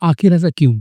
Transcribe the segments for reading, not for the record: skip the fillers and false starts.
आखिर ऐसा क्यों?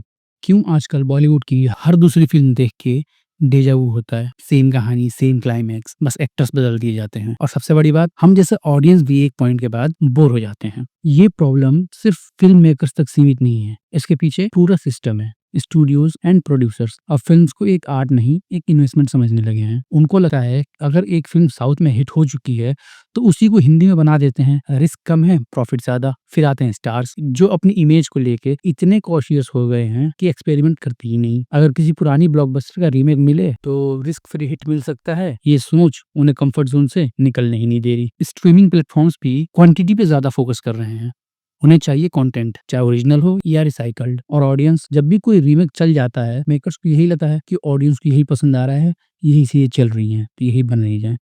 क्यों आजकल बॉलीवुड की हर दूसरी फ़िल्म देख के डेजा वू होता है? सेम कहानी, सेम क्लाइमैक्स, बस एक्टर्स बदल दिए जाते हैं और सबसे बड़ी बात, हम जैसे ऑडियंस भी एक पॉइंट के बाद बोर हो जाते हैं। ये प्रॉब्लम सिर्फ फ़िल्म मेकर्स तक सीमित नहीं है, इसके पीछे पूरा सिस्टम है। स्टूडियोज़ एंड प्रोड्यूसर्स अब फ़िल्म्स को एक आर्ट नहीं, एक इन्वेस्टमेंट समझने लगे हैं। उनको लगता है अगर एक फ़िल्म साउथ में हिट हो चुकी है, तो उसी को हिंदी में बना देते हैं, रिस्क कम है, प्रॉफिट ज़्यादा। फिर आते हैं स्टार्स जो अपनी इमेज को लेके इतने कॉशियस हो गए हैं कि एक्सपेरिमेंट करते ही नहीं। अगर किसी पुरानी ब्लॉकबस्टर का रीमेक मिले तो रिस्क फ्री हिट मिल सकता है, ये सोच उन्हें कंफर्ट जोन से निकलने ही नहीं दे रही। स्ट्रीमिंग प्लेटफॉर्म्स भी क्वांटिटी पे ज्यादा फोकस कर रहे हैं। उन्हें चाहिए कंटेंट, चाहे ओरिजिनल हो या रिसाइकल्ड। और ऑडियंस जब भी कोई रीमेक चल जाता है, मेकर्स को यही लगता है कि ऑडियंस को यही पसंद आ रहा है, यही से ये चल रही है, तो यही बन रही जाए।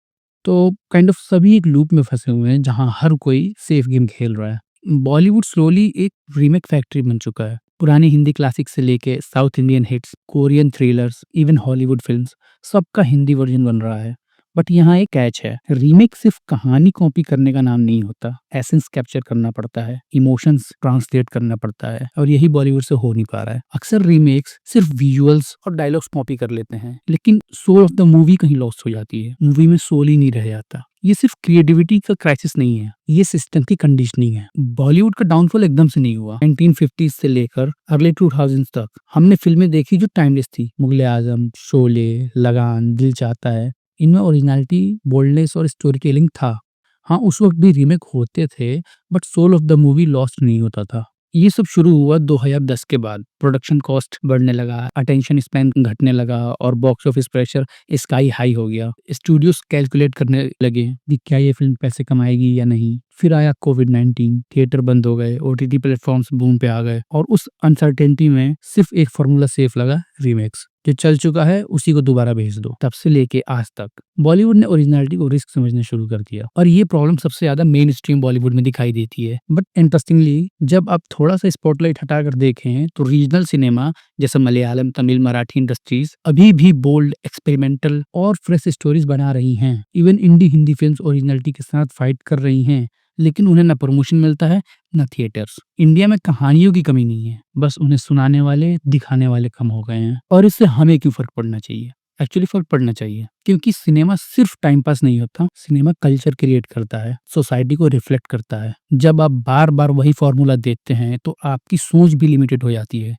तो काइंड ऑफ सभी एक लूप में फँसे हुए हैं जहाँ हर कोई सेफ गेम खेल रहा है। बॉलीवुड स्लोली एक रीमेक फैक्ट्री बन चुका है। पुरानी हिंदी क्लासिक से लेके south Indian hits, Korean thrillers, even Hollywood films, सबका हिंदी वर्ज़न बन रहा है। बट यहाँ एक कैच है, रीमेक सिर्फ़ कहानी कॉपी करने का नाम नहीं होता। एसेंस कैप्चर करना पड़ता है, इमोशंस ट्रांसलेट करना पड़ता है और यही बॉलीवुड से हो नहीं पा रहा है। अक्सर रीमेक्स सिर्फ़ विजुअल्स और डायलॉग्स कॉपी कर लेते हैं, लेकिन सोल ऑफ द मूवी कहीं लॉस्ट हो जाती है। मूवी में सोल ही नहीं रह जाता। ये सिर्फ क्रिएटिविटी का क्राइसिस नहीं है, ये सिस्टम की कंडीशनिंग है। बॉलीवुड का डाउनफॉल एकदम से नहीं हुआ। 1950s से लेकर अर्ली 2000s तक हमने फिल्में देखी जो टाइमलेस थी। मुगले आजम, शोले, लगान, दिल चाहता है। इनमें ओरिजिनलिटी, बोल्डनेस और स्टोरी टेलिंग था। हाँ, उस वक्त भी रीमेक होते थे, but soul of the movie lost नहीं होता था। ये सब शुरू हुआ 2010 के बाद। प्रोडक्शन कॉस्ट बढ़ने लगा, अटेंशन स्पैन घटने लगा और box office pressure sky high हो गया। स्टूडियोज कैलकुलेट करने लगे कि क्या ये फिल्म पैसे कमाएगी या नहीं। फिर आया कोविड-19, थिएटर बंद हो गए, ओटीटी प्लेटफॉर्म्स बूम पे आ गए और उस अनसर्टेनिटी में सिर्फ एक फॉर्मूला सेफ लगा, रीमेक्स। जो चल चुका है उसी को दोबारा भेज दो। तब से लेके आज तक बॉलीवुड ने ओरिजिनलिटी को रिस्क समझना शुरू कर दिया और ये प्रॉब्लम सबसे ज्यादा मेन स्ट्रीम बॉलीवुड में दिखाई देती है। बट इंटरेस्टिंगली, जब आप थोड़ा सा स्पॉटलाइट हटाकर देखें तो रीजनल सिनेमा जैसे मलयालम, तमिल, मराठी इंडस्ट्रीज अभी भी बोल्ड, एक्सपेरिमेंटल और फ्रेश स्टोरीज बना रही हैं। इवन इंडी हिंदी फिल्म्स ओरिजिनलिटी के साथ फाइट कर रही हैं, लेकिन उन्हें ना प्रमोशन मिलता है, ना थिएटर्स। इंडिया में कहानियों की कमी नहीं है, बस उन्हें सुनाने वाले, दिखाने वाले कम हो गए हैं। और इससे हमें क्यों फ़र्क पड़ना चाहिए? एक्चुअली फ़र्क पड़ना चाहिए, क्योंकि सिनेमा सिर्फ टाइम पास नहीं होता, सिनेमा कल्चर क्रिएट करता है, सोसाइटी को रिफ्लेक्ट करता है। जब आप बार-बार वही फ़ॉर्मूला देखते हैं, तो आपकी सोच भी लिमिटेड हो जाती है।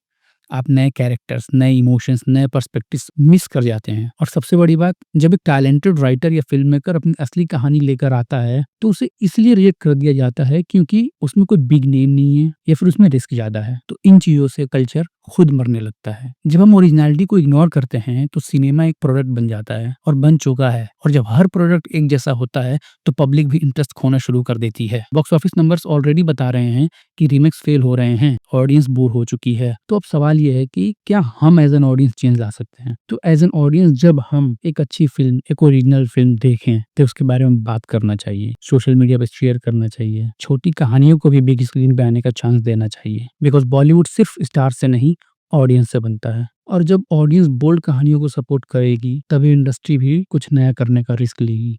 आप नए कैरेक्टर्स, नए इमोशंस, नए पर्सपेक्टिव्स मिस कर जाते हैं। और सबसे बड़ी बात, जब एक टैलेंटेड राइटर या फ़िल्म मेकर अपनी असली कहानी लेकर आता है, तो उसे इसलिए रिजेक्ट कर दिया जाता है क्योंकि उसमें कोई बिग नेम नहीं है या फिर उसमें रिस्क ज़्यादा है। तो इन चीज़ों से कल्चर खुद मरने लगता है। जब हम ओरिजिनैलिटी को इग्नोर करते हैं, तो सिनेमा एक प्रोडक्ट बन जाता है और बन चुका है। और जब हर प्रोडक्ट एक जैसा होता है, तो पब्लिक भी इंटरेस्ट खोना शुरू कर देती है। बॉक्स ऑफिस नंबर्स ऑलरेडी बता रहे हैं कि रीमेक्स फेल हो रहे हैं, ऑडियंस बोर हो चुकी है। तो अब सवाल ये है कि क्या हम एज़ एन ऑडियंस चेंज ला सकते हैं? तो एज़ एन ऑडियंस जब हम एक अच्छी फ़िल्म, एक ओरिजिनल फ़िल्म देखें, तो उसके बारे में बात करना चाहिए, सोशल मीडिया पे शेयर करना चाहिए, छोटी कहानियों को भी बिग स्क्रीन पे आने का चांस देना चाहिए। बिकॉज़ बॉलीवुड सिर्फ स्टार से नहीं, ऑडियंस से बनता है। और जब ऑडियंस बोल्ड कहानियों को सपोर्ट करेगी, तभी इंडस्ट्री भी कुछ नया करने का रिस्क लेगी।